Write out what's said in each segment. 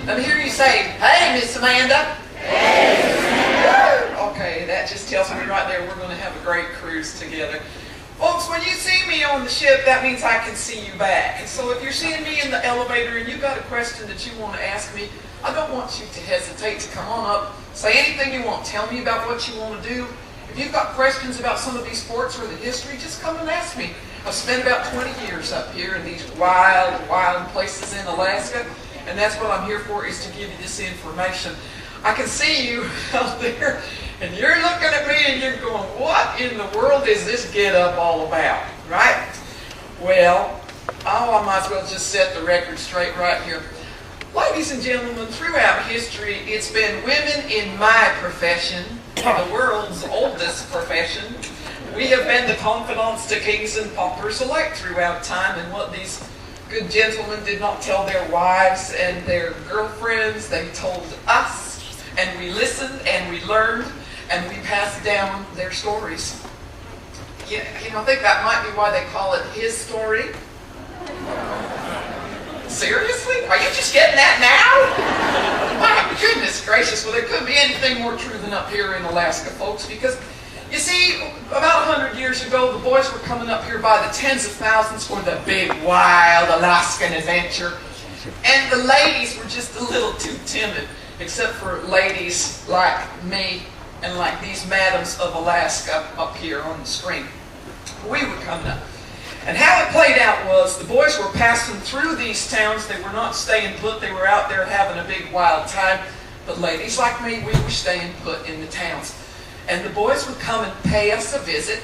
Let me hear you say, hey, Miss Amanda. Hey, Miss Amanda. Okay, that just tells me right there we're going to have a great cruise together. Folks, when you see me on the ship, that means I can see you back. And so if you're seeing me in the elevator and you've got a question that you want to ask me, I don't want you to hesitate to come on up, say anything you want, tell me about what you want to do. If you've got questions about some of these sports or the history, just come and ask me. I've spent about 20 years up here in these wild, wild places in Alaska, and that's what I'm here for, is to give you this information. I can see you out there, and you're looking at me and you're going, what in the world is this get-up all about, right? Well, I might as well just set the record straight right here. Ladies and gentlemen, throughout history, it's been women in my profession, the world's oldest profession. We have been the confidants to kings and paupers alike throughout time, and what these good gentlemen did not tell their wives and their girlfriends, they told us, and we listened and we learned and we passed down their stories. You know, I think that might be why they call it his story. Seriously? Are you just getting that now? My goodness gracious. Well, there couldn't be anything more true than up here in Alaska, folks, because you see, about 100 years ago, the boys were coming up here by the tens of thousands for the big, wild Alaskan adventure. And the ladies were just a little too timid, except for ladies like me and like these madams of Alaska up here on the screen. We were coming up. And how it played out was the boys were passing through these towns. They were not staying put. They were out there having a big, wild time. But ladies like me, we were staying put in the towns. And the boys would come and pay us a visit,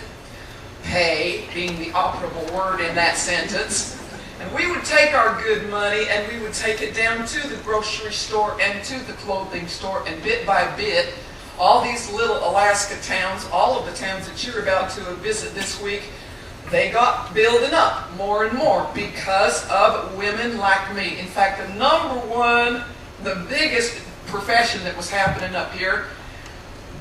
pay being the operable word in that sentence. And we would take our good money and we would take it down to the grocery store and to the clothing store, and bit by bit, all these little Alaska towns, all of the towns that you're about to visit this week, they got building up more and more because of women like me. In fact, the number one, the biggest profession that was happening up here,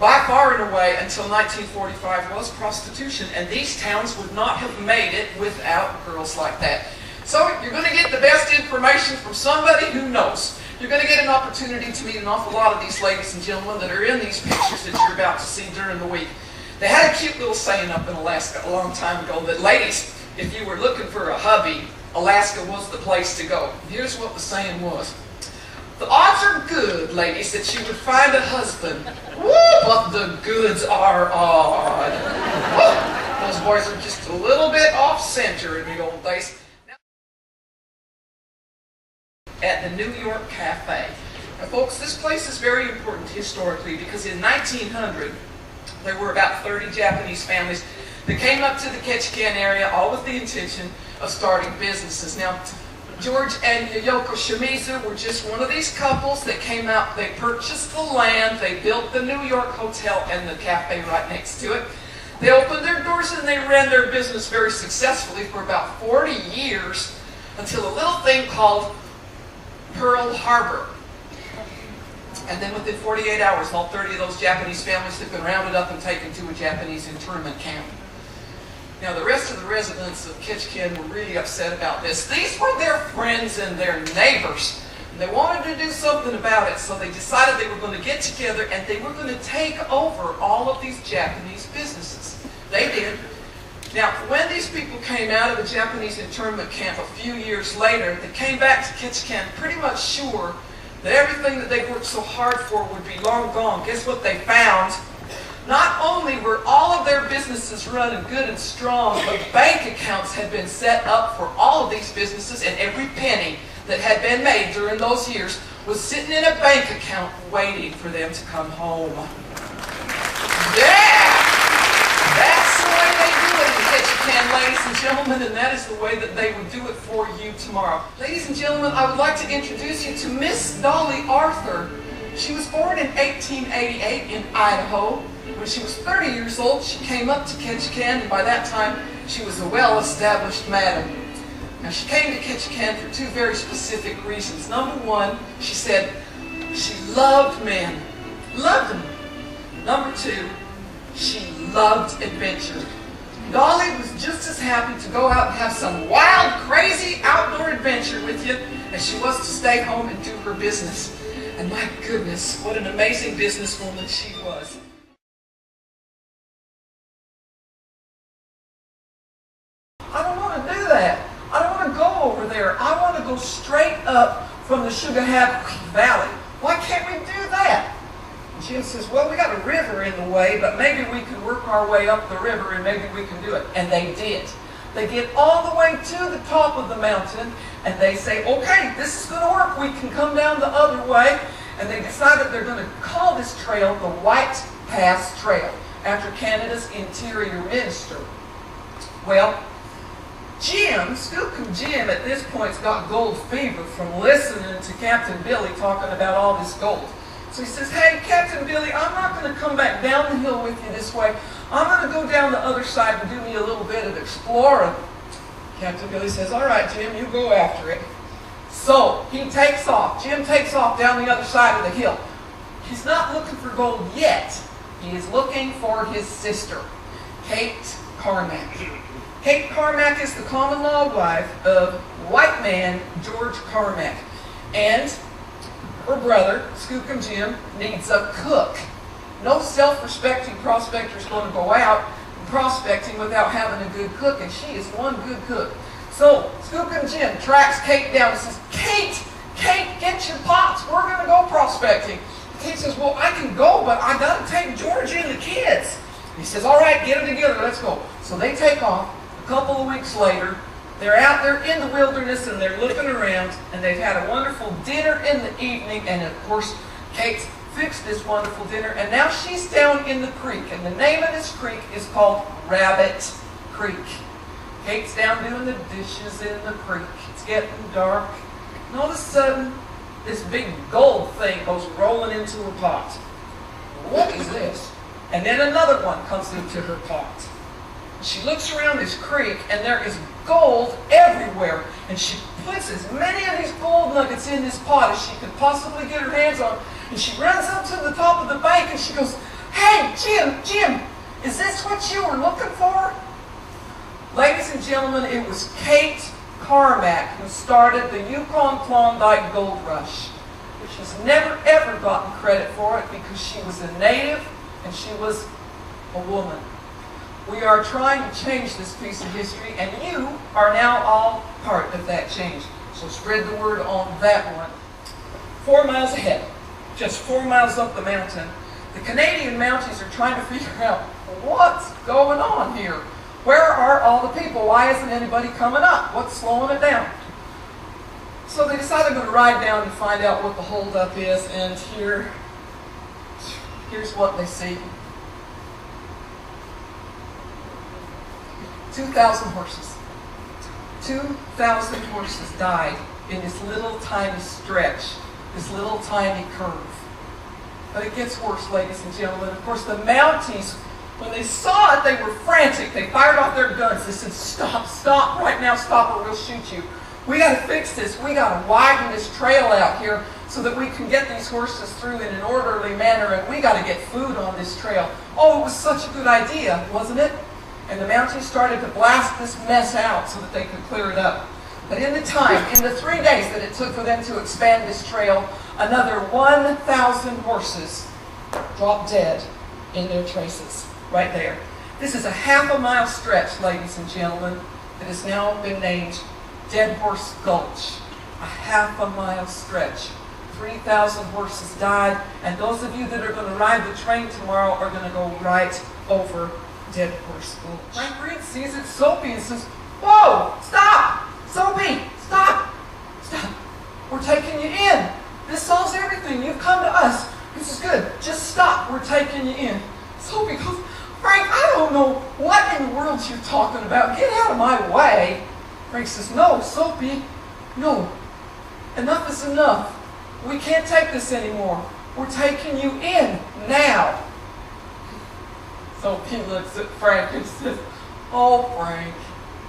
by far and away until 1945, was prostitution. And these towns would not have made it without girls like that. So you're going to get the best information from somebody who knows. You're going to get an opportunity to meet an awful lot of these ladies and gentlemen that are in these pictures that you're about to see during the week. They had a cute little saying up in Alaska a long time ago that, ladies, if you were looking for a hubby, Alaska was the place to go. Here's what the saying was. The odds are good, ladies, that you would find a husband. Woo, but the goods are odd. Woo, those boys are just a little bit off-center in the old days. At the New York Cafe. Now, folks, this place is very important historically because in 1900, there were about 30 Japanese families that came up to the Ketchikan area, all with the intention of starting businesses. Now, George and Yoko Shimizu were just one of these couples that came out. They purchased the land, they built the New York Hotel and the cafe right next to it. They opened their doors and they ran their business very successfully for about 40 years until a little thing called Pearl Harbor. And then within 48 hours, all 30 of those Japanese families had been rounded up and taken to a Japanese internment camp. Now, the rest of the residents of Ketchikan were really upset about this. These were their friends and their neighbors. And they wanted to do something about it, so they decided they were going to get together and they were going to take over all of these Japanese businesses. They did. Now, when these people came out of the Japanese internment camp a few years later, they came back to Ketchikan pretty much sure that everything that they worked so hard for would be long gone. Guess what they found? Not only were all of their businesses running good and strong, but bank accounts had been set up for all of these businesses, and every penny that had been made during those years was sitting in a bank account waiting for them to come home. Yeah! That's the way they do it in Ketchikan, ladies and gentlemen, and that is the way that they would do it for you tomorrow. Ladies and gentlemen, I would like to introduce you to Miss Dolly Arthur. She was born in 1888 in Idaho. When she was 30 years old, she came up to Ketchikan, and by that time, she was a well-established madam. Now, she came to Ketchikan for two very specific reasons. Number one, she said she loved men. Loved them. Number two, she loved adventure. Dolly was just as happy to go out and have some wild, crazy outdoor adventure with with you, and she was to stay home and do her business. And my goodness, what an amazing businesswoman she was. I don't want to do that. I don't want to go over there. I want to go straight up from the Shugahat Valley. Why can't we do that? And Jim says, well, we got a river in the way, but maybe we can work our way up the river and maybe we can do it. And they did. They get all the way to the top of the mountain and they say, okay, this is going to work. We can come down the other way. And they decided they're going to call this trail the White Pass Trail after Canada's Interior Minister. Well, Jim, Skookum Jim, at this point's got gold fever from listening to Captain Billy talking about all this gold. So he says, hey, Captain Billy, I'm not going to come back down the hill with you this way. I'm going to go down the other side and do me a little bit of exploring. Captain Billy says, all right, Jim, you go after it. So he takes off. Jim takes off down the other side of the hill. He's not looking for gold yet. He is looking for his sister, Kate Carmack. Kate Carmack is the common law wife of white man George Carmack. And her brother, Skookum Jim, needs a cook. No self-respecting prospector is going to go out prospecting without having a good cook, and she is one good cook. So Skookum Jim tracks Kate down and says, Kate, get your pots. We're going to go prospecting. Kate says, well, I can go, but I got to take George and the kids. He says, all right, get them together. Let's go. So they take off. A couple of weeks later, they're out there in the wilderness and they're looking around and they've had a wonderful dinner in the evening. And of course, Kate's fixed this wonderful dinner and now she's down in the creek. And the name of this creek is called Rabbit Creek. Kate's down doing the dishes in the creek. It's getting dark. And all of a sudden, this big gold thing goes rolling into her pot. What is this? And then another one comes into her pot. She looks around this creek and there is gold everywhere. And she puts as many of these gold nuggets in this pot as she could possibly get her hands on. And she runs up to the top of the bank and she goes, hey, Jim, is this what you were looking for? Ladies and gentlemen, it was Kate Carmack who started the Yukon-Klondike Gold Rush. She's never ever gotten credit for it because she was a native and she was a woman. We are trying to change this piece of history, and you are now all part of that change. So spread the word on that one. 4 miles ahead, just 4 miles up the mountain, the Canadian Mounties are trying to figure out what's going on here. Where are all the people? Why isn't anybody coming up? What's slowing it down? So they decide they're going to ride down and find out what the holdup is, and here's what they see. 2,000 horses. 2,000 horses died in this little tiny stretch, this little tiny curve. But it gets worse, ladies and gentlemen. Of course, the Mounties, when they saw it, they were frantic. They fired off their guns. They said, stop, right now, stop or we'll shoot you. We got to fix this. We got to widen this trail out here so that we can get these horses through in an orderly manner, and we got to get food on this trail. Oh, it was such a good idea, wasn't it? And the Mounties started to blast this mess out so that they could clear it up. But in the 3 days that it took for them to expand this trail, another 1,000 horses dropped dead in their traces, right there. This is a half-a-mile stretch, ladies and gentlemen, that has now been named Dead Horse Gulch. A half-a-mile stretch. 3,000 horses died, and those of you that are going to ride the train tomorrow are going to go right over Dead Horse Gulch. Frank Reed sees it, Soapy, and says, whoa, stop! Soapy, stop! Stop. We're taking you in. This solves everything. You've come to us. This is good. Just stop. We're taking you in. Soapy goes, Frank, I don't know what in the world you're talking about. Get out of my way. Frank says, no, Soapy, no. Enough is enough. We can't take this anymore. We're taking you in now. Soapy looks at Frank and says, oh, Frank,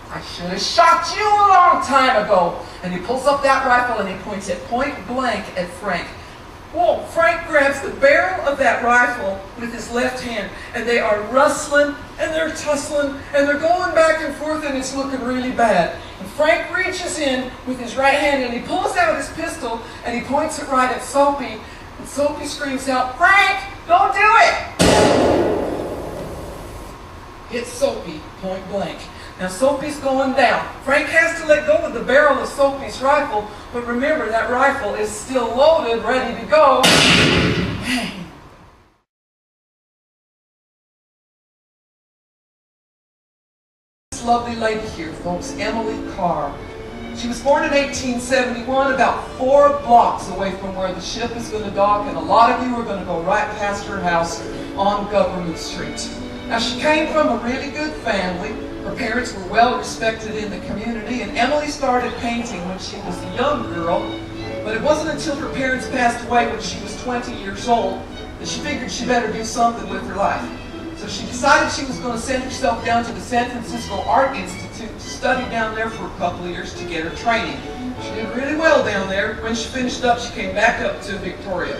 I should have shot you a long time ago. And he pulls up that rifle and he points it point blank at Frank. Whoa, Frank grabs the barrel of that rifle with his left hand, and they are rustling, and they're tussling, and they're going back and forth, and it's looking really bad. And Frank reaches in with his right hand and he pulls out his pistol and he points it right at Soapy. And Soapy screams out, "Frank, don't do it!" Hits Soapy point blank. Now Soapy's going down. Frank has to let go of the barrel of Soapy's rifle, but remember that rifle is still loaded, ready to go. Bang. This lovely lady here, folks, Emily Carr. She was born in 1871, about 4 blocks away from where the ship is going to dock, and a lot of you are going to go right past her house on Government Street. Now, she came from a really good family. Her parents were well respected in the community, and Emily started painting when she was a young girl, but it wasn't until her parents passed away when she was 20 years old that she figured she better do something with her life. So she decided she was going to send herself down to the San Francisco Art Institute to study down there for a couple of years to get her training. She did really well down there. When she finished up, she came back up to Victoria.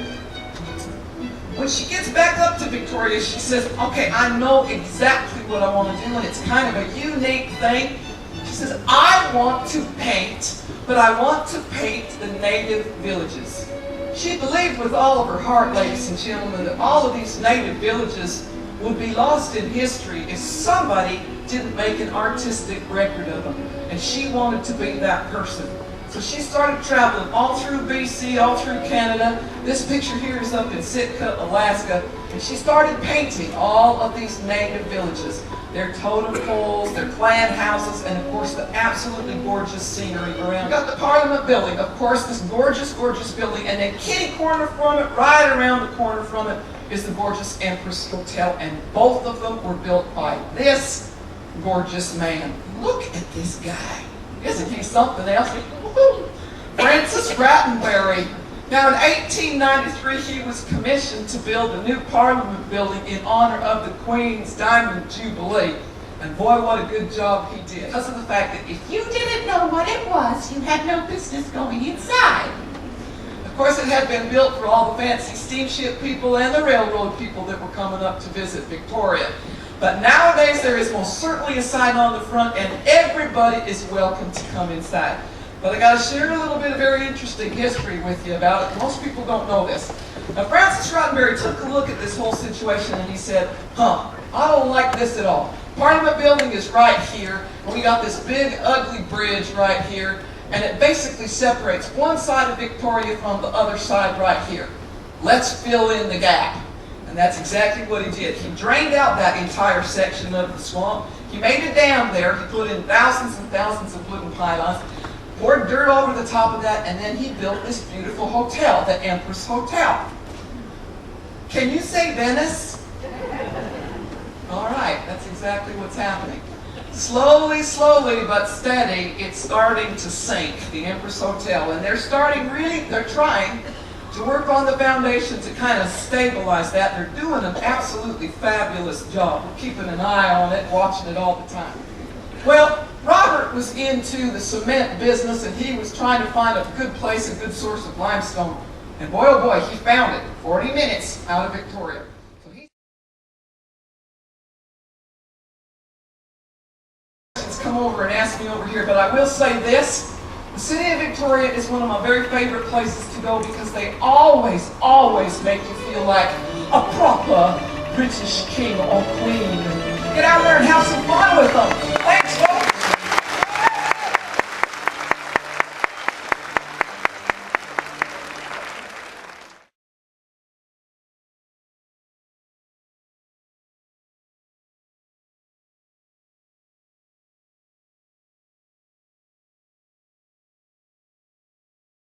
When she gets back up to Victoria, she says, "Okay, I know exactly what I want to do, and it's kind of a unique thing." She says, "I want to paint, but I want to paint the native villages." She believed with all of her heart, ladies and gentlemen, that all of these native villages would be lost in history if somebody didn't make an artistic record of them. And she wanted to be that person. So she started traveling all through BC, all through Canada. This picture here is up in Sitka, Alaska. And she started painting all of these native villages. Their totem poles, their clan houses, and of course the absolutely gorgeous scenery around. We've got the Parliament building, of course, this gorgeous, gorgeous building. And then kitty corner from it, right around the corner from it, is the gorgeous Empress Hotel. And both of them were built by this gorgeous man. Look at this guy. Isn't he something else? Woo-hoo. Francis Rattenbury. Now in 1893 he was commissioned to build a new Parliament building in honor of the Queen's Diamond Jubilee. And boy, what a good job he did. Because of the fact that if you didn't know what it was, you had no business going inside. Of course, it had been built for all the fancy steamship people and the railroad people that were coming up to visit Victoria. But nowadays, there is most certainly a sign on the front, and everybody is welcome to come inside. But I got to share a little bit of very interesting history with you about it. Most people don't know this. Now, Francis Rattenbury took a look at this whole situation, and he said, I don't like this at all. Parliament building is right here, and we got this big, ugly bridge right here, and it basically separates one side of Victoria from the other side right here. Let's fill in the gap. And that's exactly what he did. He drained out that entire section of the swamp. He made a dam there. He put in thousands and thousands of wooden pylons, poured dirt over the top of that, and then he built this beautiful hotel, the Empress Hotel. Can you say Venice? All right, that's exactly what's happening. Slowly, slowly, but steady, it's starting to sink, the Empress Hotel. And they're trying to work on the foundation to kind of stabilize that. They're doing an absolutely fabulous job. We're keeping an eye on it, watching it all the time. Well, Robert was into the cement business, and he was trying to find a good place, a good source of limestone. And boy, oh boy, he found it, 40 minutes out of Victoria. Come over and ask me over here, but I will say this: the city of Victoria is one of my very favorite places to go because they always, always make you feel like a proper British king or queen. Get out there and have some fun with them.